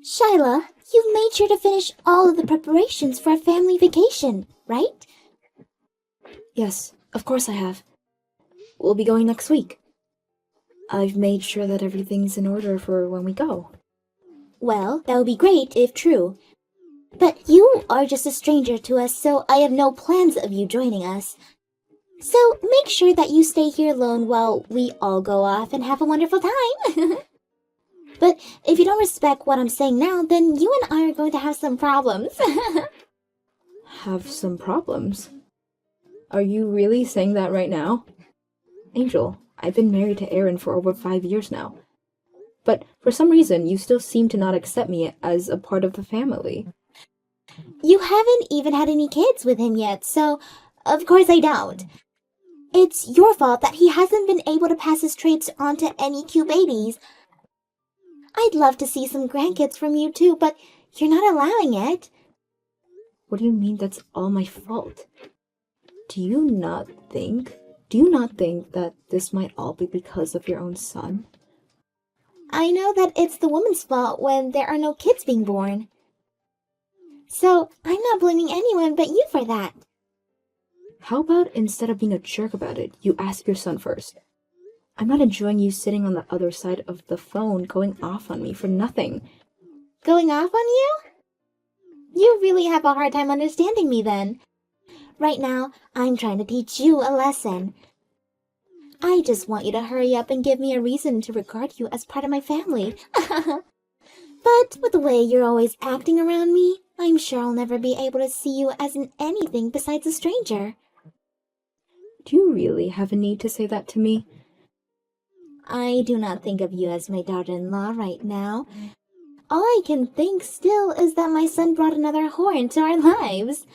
Shyla, you've made sure to finish all of the preparations for a family vacation, right? Yes, of course I have. We'll be going next week. I've made sure that everything's in order for when we go. Well, that would be great if true. But you are just a stranger to us, so I have no plans of you joining us. So make sure that you stay here alone while we all go off and have a wonderful time. But if you don't respect what I'm saying now, then you and I are going to have some problems. Have some problems? Are you really saying that right now? Angel, I've been married to Aaron for over 5 years now. But for some reason, you still seem to not accept me as a part of the family. You haven't even had any kids with him yet, so of course I don't. It's your fault that he hasn't been able to pass his traits on to any cute babies. I'd love to see some grandkids from you too, but you're not allowing it. What do you mean that's all my fault? Do you not think that this might all be because of your own son? I know that it's the woman's fault when there are no kids being born. So I'm not blaming anyone but you for that. How about instead of being a jerk about it, you ask your son first? I'm not enjoying you sitting on the other side of the phone going off on me for nothing. Going off on you? You really have a hard time understanding me then. Right now, I'm trying to teach you a lesson. I just want you to hurry up and give me a reason to regard you as part of my family. But with the way you're always acting around me, I'm sure I'll never be able to see you as an anything besides a stranger. Do you really have a need to say that to me? I do not think of you as my daughter-in-law right now. All I can think still is that my son brought another whore into our lives.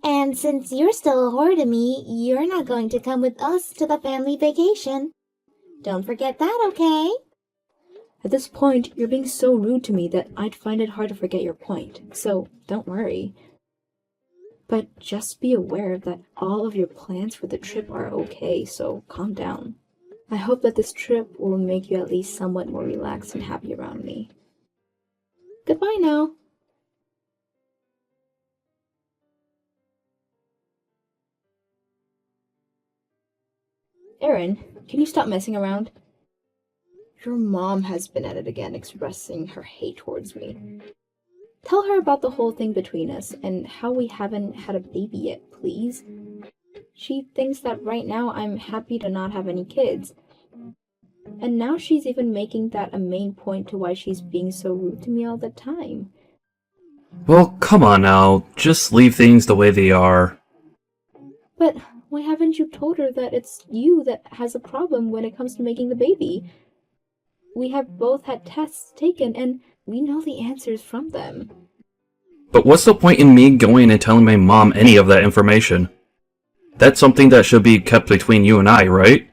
And since you're still a whore to me, you're not going to come with us to the family vacation. Don't forget that, okay? At this point, you're being so rude to me that I'd find it hard to forget your point, so don't worry. But just be aware that all of your plans for the trip are okay, so calm down. I hope that this trip will make you at least somewhat more relaxed and happy around me. Goodbye now. Aaron, can you stop messing around? Your mom has been at it again, expressing her hate towards me. Tell her about the whole thing between us and how we haven't had a baby yet, please. She thinks that right now I'm happy to not have any kids. And now she's even making that a main point to why she's being so rude to me all the time. Well, come on now. Just leave things the way they are. But why haven't you told her that it's you that has a problem when it comes to making the baby? We have both had tests taken and we know the answers from them. But what's the point in me going and telling my mom any of that information? That's something that should be kept between you and I, right?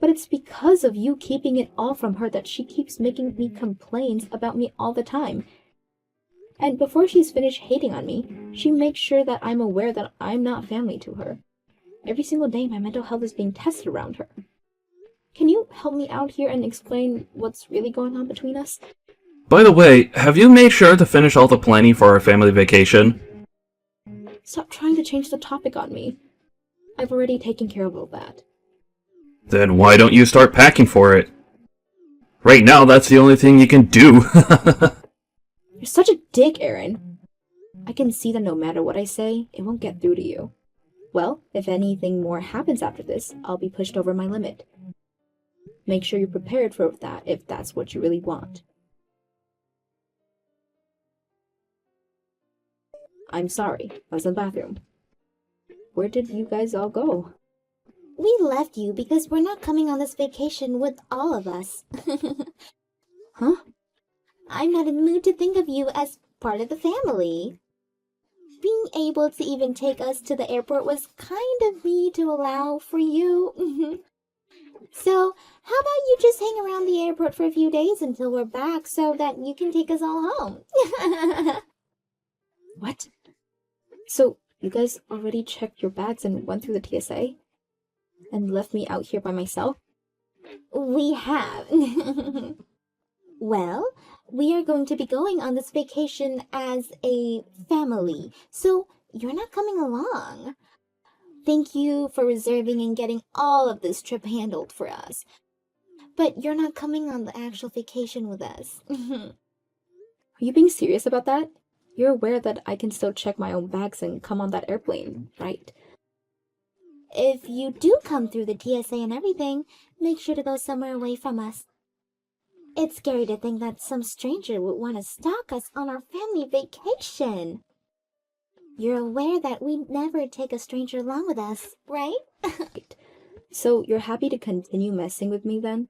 But it's because of you keeping it all from her that she keeps making me complaints about me all the time. And before she's finished hating on me, she makes sure that I'm aware that I'm not family to her. Every single day my mental health is being tested around her. Can you help me out here and explain what's really going on between us? By the way, have you made sure to finish all the planning for our family vacation? Stop trying to change the topic on me. I've already taken care of all that. Then why don't you start packing for it? Right now, that's the only thing you can do. You're such a dick, Aaron. I can see that no matter what I say, it won't get through to you. Well, if anything more happens after this, I'll be pushed over my limit. Make sure you're prepared for that if that's what you really want. I'm sorry, I was in the bathroom. Where did you guys all go? We left you because we're not coming on this vacation with all of us. Huh? I'm not in the mood to think of you as part of the family. Being able to even take us to the airport was kind of me to allow for you. So, how about you just hang around the airport for a few days until we're back so that you can take us all home? What? So, you guys already checked your bags and went through the TSA? And left me out here by myself? We have. Well, We are going to be going on this vacation as a family, so you're not coming along. Thank you for reserving and getting all of this trip handled for us. But you're not coming on the actual vacation with us. Are you being serious about that? You're aware that I can still check my own bags and come on that airplane, right? If you do come through the TSA and everything, make sure to go somewhere away from us. It's scary to think that some stranger would want to stalk us on our family vacation. You're aware that we never take a stranger along with us, right? So you're happy to continue messing with me then?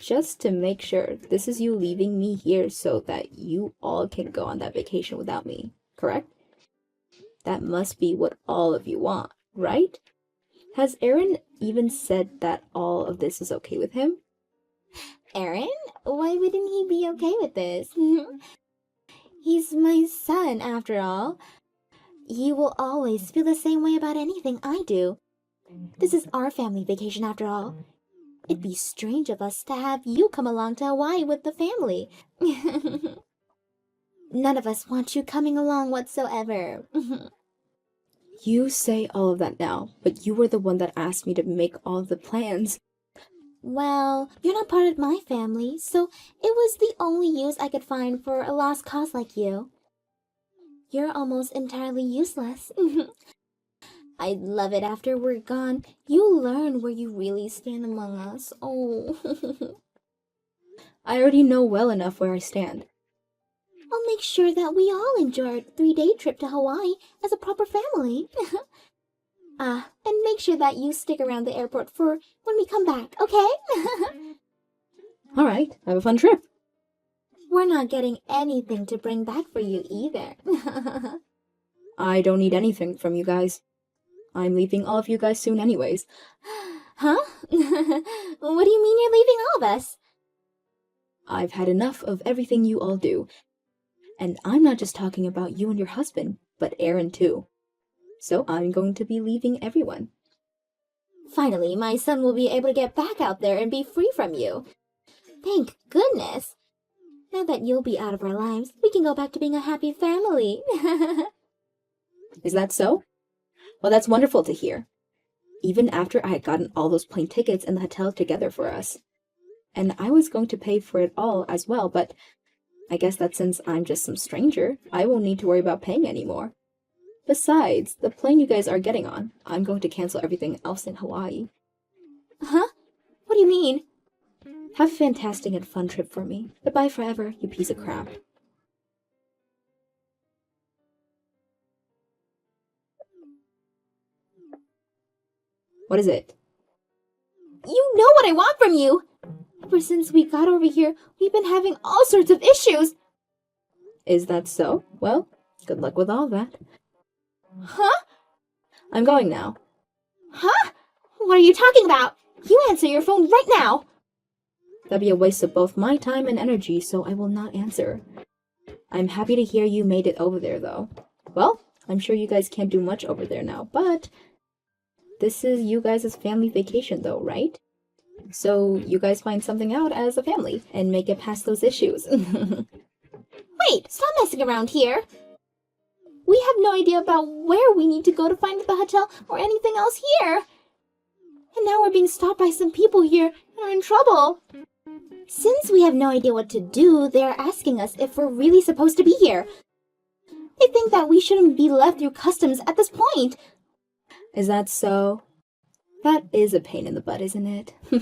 Just to make sure, this is you leaving me here so that you all can go on that vacation without me, correct? That must be what all of you want, right? Has Aaron even said that all of this is okay with him? Aaron? Why wouldn't he be okay with this? He's my son, after all. He will always feel the same way about anything I do. This is our family vacation, after all. It'd be strange of us to have you come along to Hawaii with the family. None of us want you coming along whatsoever. You say all of that now, but you were the one that asked me to make all of the plans. Well, you're not part of my family, so it was the only use I could find for a lost cause like you. You're almost entirely useless. I'd love it after we're gone. You learn where you really stand among us. Oh. I already know well enough where I stand. I'll make sure that we all enjoy our 3-day trip to Hawaii as a proper family. And make sure that you stick around the airport for when we come back, okay? All right, have a fun trip. We're not getting anything to bring back for you either. I don't need anything from you guys. I'm leaving all of you guys soon anyways. Huh? What do you mean you're leaving all of us? I've had enough of everything you all do. And I'm not just talking about you and your husband, but Aaron too. So I'm going to be leaving everyone. Finally, my son will be able to get back out there and be free from you. Thank goodness. Now that you'll be out of our lives, we can go back to being a happy family. Is that so? Well, that's wonderful to hear. Even after I had gotten all those plane tickets and the hotel together for us. And I was going to pay for it all as well, but I guess that since I'm just some stranger, I won't need to worry about paying anymore. Besides, the plane you guys are getting on, I'm going to cancel everything else in Hawaii. Huh? What do you mean? Have a fantastic and fun trip for me. Goodbye forever, you piece of crap. What is it? You know what I want from you! Ever since we got over here, we've been having all sorts of issues. Is that so? Well, good luck with all that. Huh? I'm going now. Huh? What are you talking about? You answer your phone right now! That'd be a waste of both my time and energy, so I will not answer. I'm happy to hear you made it over there, though. Well, I'm sure you guys can't do much over there now, but this is you guys' family vacation, though, right? So you guys find something out as a family and make it past those issues. Wait, stop messing around here! We have no idea about where we need to go to find the hotel or anything else here. And now we're being stopped by some people here and are in trouble. Since we have no idea what to do, they're asking us if we're really supposed to be here. They think that we shouldn't be left through customs at this point. Is that so? That is a pain in the butt, isn't it? Are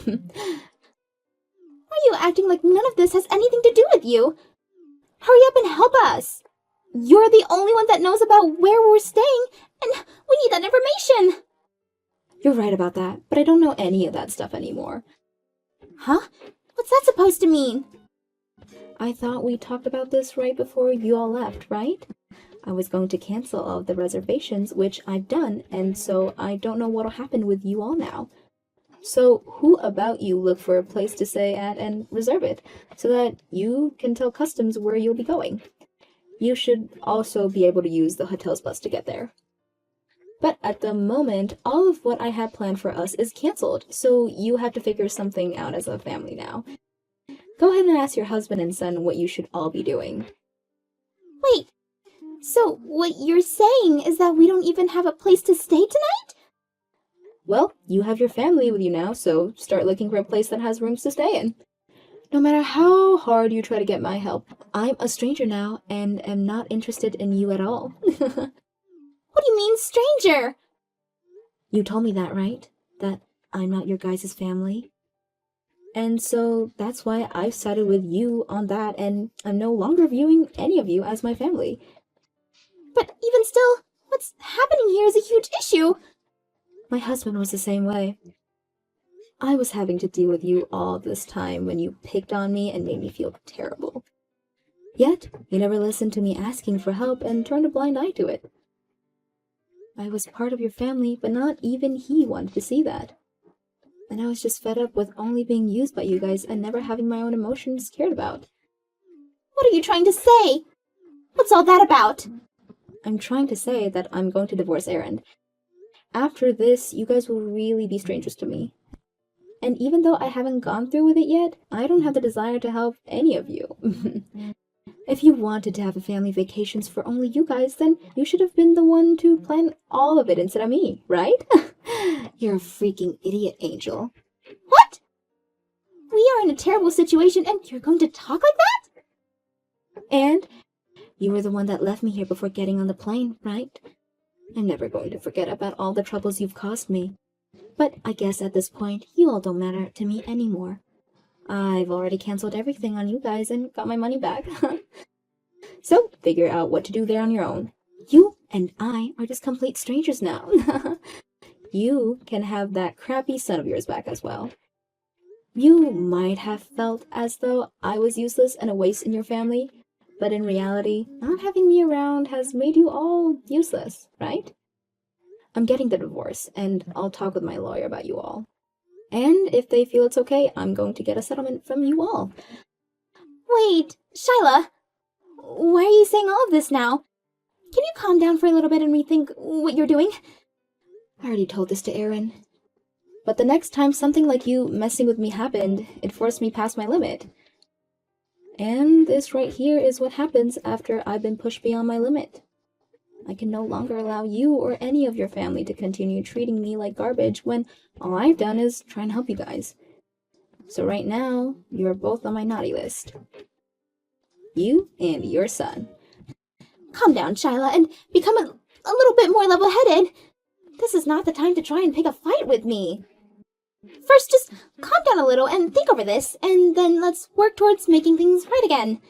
you acting like none of this has anything to do with you? Hurry up and help us. You're the only one that knows about where we're staying, and we need that information. You're right about that, but I don't know any of that stuff anymore. Huh? What's that supposed to mean? I thought we talked about this right before you all left, right? I was going to cancel all of the reservations, which I've done, and so I don't know what'll happen with you all now. So who about you look for a place to stay at and reserve it, so that you can tell customs where you'll be going? You should also be able to use the hotel's bus to get there. But at the moment, all of what I had planned for us is canceled, so you have to figure something out as a family now. Go ahead and ask your husband and son what you should all be doing. Wait, so what you're saying is that we don't even have a place to stay tonight? Well, you have your family with you now, so start looking for a place that has rooms to stay in. No matter how hard you try to get my help, I'm a stranger now and am not interested in you at all. What do you mean, stranger? You told me that, right? That I'm not your guys' family? And so that's why I've sided with you on that, and I'm no longer viewing any of you as my family. But even still, what's happening here is a huge issue. My husband was the same way. I was having to deal with you all this time when you picked on me and made me feel terrible. Yet, you never listened to me asking for help and turned a blind eye to it. I was part of your family, but not even he wanted to see that. And I was just fed up with only being used by you guys and never having my own emotions cared about. What are you trying to say? What's all that about? I'm trying to say that I'm going to divorce Aaron. After this, you guys will really be strangers to me. And even though I haven't gone through with it yet, I don't have the desire to help any of you. If you wanted to have a family vacations for only you guys, then you should have been the one to plan all of it instead of me, right? You're a freaking idiot, Angel. What? We are in a terrible situation and you're going to talk like that? And you were the one that left me here before getting on the plane, right? I'm never going to forget about all the troubles you've caused me. But I guess at this point, you all don't matter to me anymore. I've already canceled everything on you guys and got my money back. So, figure out what to do there on your own. You and I are just complete strangers now. You can have that crappy son of yours back as well. You might have felt as though I was useless and a waste in your family, but in reality, not having me around has made you all useless, right? I'm getting the divorce, and I'll talk with my lawyer about you all. And if they feel it's okay, I'm going to get a settlement from you all. Wait, Shyla, why are you saying all of this now? Can you calm down for a little bit and rethink what you're doing? I already told this to Aaron. But the next time something like you messing with me happened, it forced me past my limit. And this right here is what happens after I've been pushed beyond my limit. I can no longer allow you or any of your family to continue treating me like garbage when all I've done is try and help you guys. So right now, you're both on my naughty list. You and your son. Calm down, Shyla, and become a little bit more level-headed. This is not the time to try and pick a fight with me. First, just calm down a little and think over this, and then let's work towards making things right again.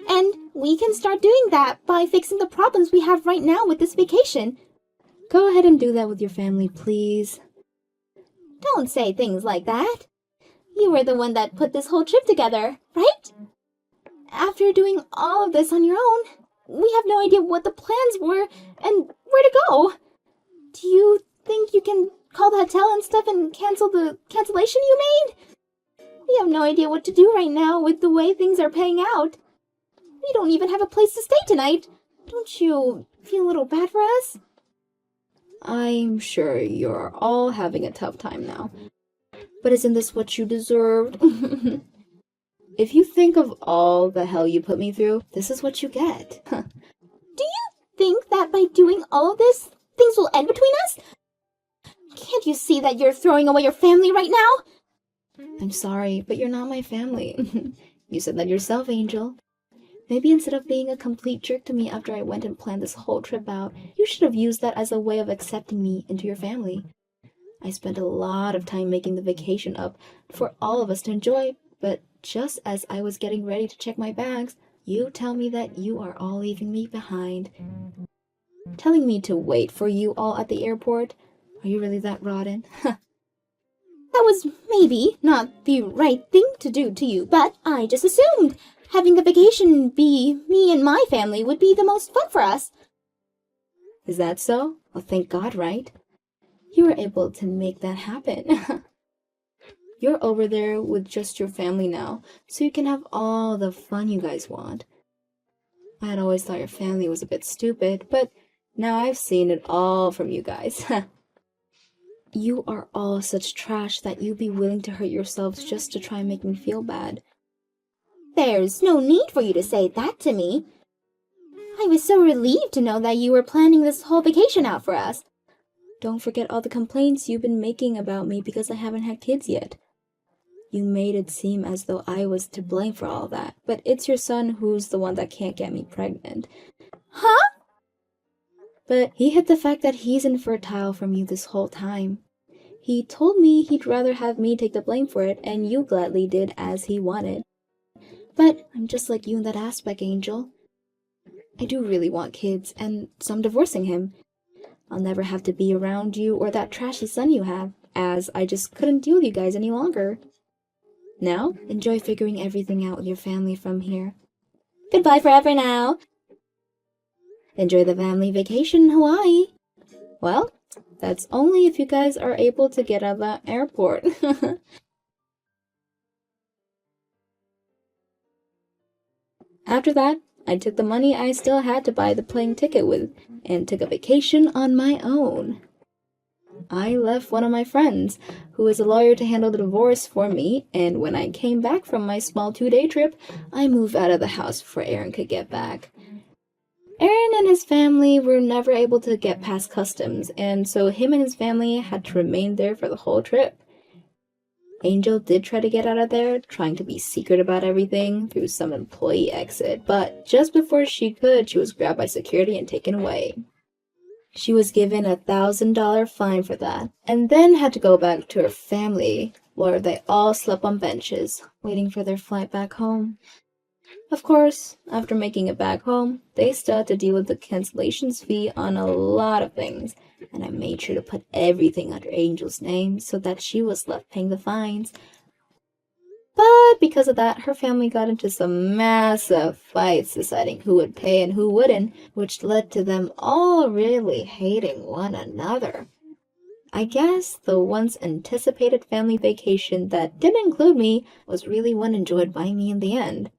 And we can start doing that by fixing the problems we have right now with this vacation. Go ahead and do that with your family, please. Don't say things like that. You were the one that put this whole trip together, right? After doing all of this on your own, we have no idea what the plans were and where to go. Do you think you can call the hotel and stuff and cancel the cancellation you made? We have no idea what to do right now with the way things are paying out. We don't even have a place to stay tonight. Don't you feel a little bad for us? I'm sure you're all having a tough time now. But isn't this what you deserved? If you think of all the hell you put me through, this is what you get. Do you think that by doing all of this, things will end between us? Can't you see that you're throwing away your family right now? I'm sorry, but you're not my family. You said that yourself, Angel. Maybe instead of being a complete jerk to me after I went and planned this whole trip out, you should have used that as a way of accepting me into your family. I spent a lot of time making the vacation up for all of us to enjoy, but just as I was getting ready to check my bags, you tell me that you are all leaving me behind. Telling me to wait for you all at the airport? Are you really that rotten? That was maybe not the right thing to do to you, but I just assumed having the vacation be me and my family would be the most fun for us. Is that so? Well, thank God, right? You were able to make that happen. You're over there with just your family now, so you can have all the fun you guys want. I had always thought your family was a bit stupid, but now I've seen it all from you guys. You are all such trash that you'd be willing to hurt yourselves just to try and make me feel bad. There's no need for you to say that to me. I was so relieved to know that you were planning this whole vacation out for us. Don't forget all the complaints you've been making about me because I haven't had kids yet. You made it seem as though I was to blame for all that, but it's your son who's the one that can't get me pregnant. Huh? But he hid the fact that he's infertile from you this whole time. He told me he'd rather have me take the blame for it, and you gladly did as he wanted. But I'm just like you in that aspect, Angel. I do really want kids, and so I'm divorcing him. I'll never have to be around you or that trashy son you have, as I just couldn't deal with you guys any longer. Now, enjoy figuring everything out with your family from here. Goodbye forever now. Enjoy the family vacation in Hawaii. Well, that's only if you guys are able to get out of the airport. After that, I took the money I still had to buy the plane ticket with and took a vacation on my own. I left one of my friends, who is a lawyer, to handle the divorce for me, and when I came back from my small 2-day trip, I moved out of the house before Aaron could get back. Aaron and his family were never able to get past customs, and so him and his family had to remain there for the whole trip. Angel did try to get out of there, trying to be secret about everything through some employee exit, but just before she could, she was grabbed by security and taken away. She was given a $1,000 fine for that, and then had to go back to her family, where they all slept on benches, waiting for their flight back home. Of course, after making it back home, they still had to deal with the cancellations fee on a lot of things, and I made sure to put everything under Angel's name so that she was left paying the fines. But because of that, her family got into some massive fights deciding who would pay and who wouldn't, which led to them all really hating one another. I guess the once anticipated family vacation that didn't include me was really one enjoyed by me in the end.